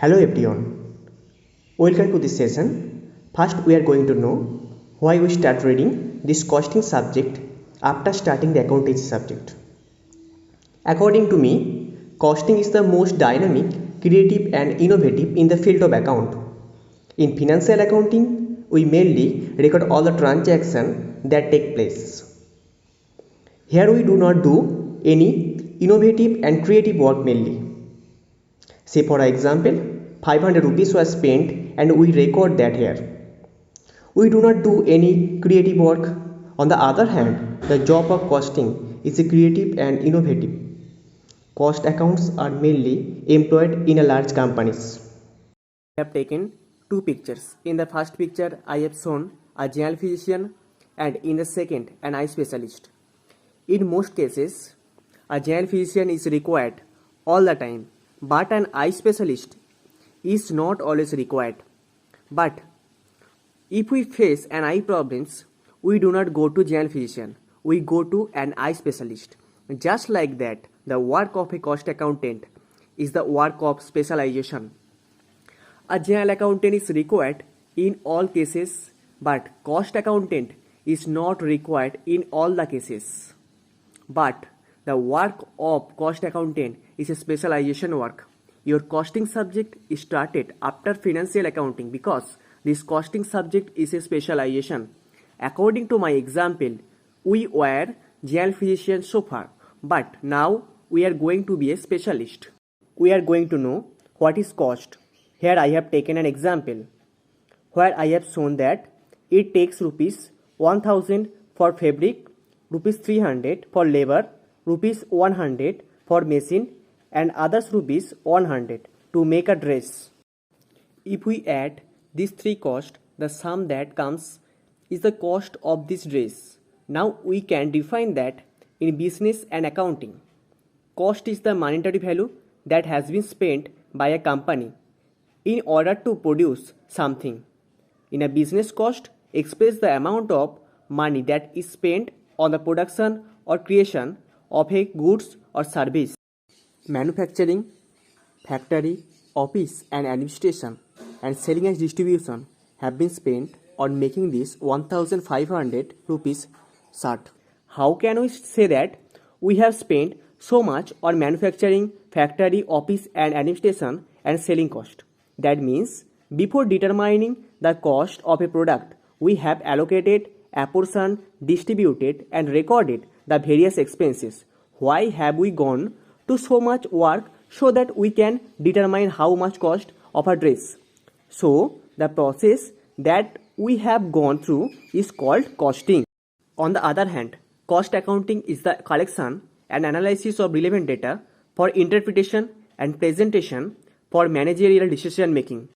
Hello everyone, welcome to this session. First we are going to know why we start reading this costing subject after starting the accountancy subject. According to me, costing is the most dynamic, creative and innovative in the field of account. In financial accounting, we mainly record all the transactions that take place. Here we do not do any innovative and creative work mainly. Say for example, 500 rupees was spent and we record that here. We do not do any creative work. On the other hand, the job of costing is creative and innovative. Cost accounts are mainly employed in a large companies. I have taken two pictures. In the first picture, I have shown a general physician and in the second, an eye specialist. In most cases, a general physician is required all the time, but an eye specialist is not always required. But if we face an eye problems, we do not go to general physician, we go to an eye specialist. Just like that, the work of a cost accountant is the work of specialization. A general accountant is required in all cases, but cost accountant is not required in all the cases. But the work of cost accountant is a specialization work. Your costing subject is started after financial accounting because this costing subject is a specialization. According to my example, we were general physicians so far, but now we are going to be a specialist. We are going to know what is cost. Here I have taken an example where I have shown that it takes rupees 1000 for fabric, rupees 300 for labor, rupees 100 for machine and others rupees 100 to make a dress. If we add these three costs, the sum that comes is the cost of this dress. Now we can define that in business and accounting. Cost is the monetary value that has been spent by a company in order to produce something. In a business, cost expresses the amount of money that is spent on the production or creation of a goods or service. Manufacturing, factory, office and administration and selling and distribution have been spent on making this 1500 rupees shirt. How can we say that we have spent so much on manufacturing, factory, office and administration and selling cost? That means before determining the cost of a product, we have allocated, apportioned, distributed and recorded the various expenses. Why have we gone to so much work so that we can determine how much cost of a dress? So the process that we have gone through is called costing. On the other hand, cost accounting is the collection and analysis of relevant data for interpretation and presentation for managerial decision making.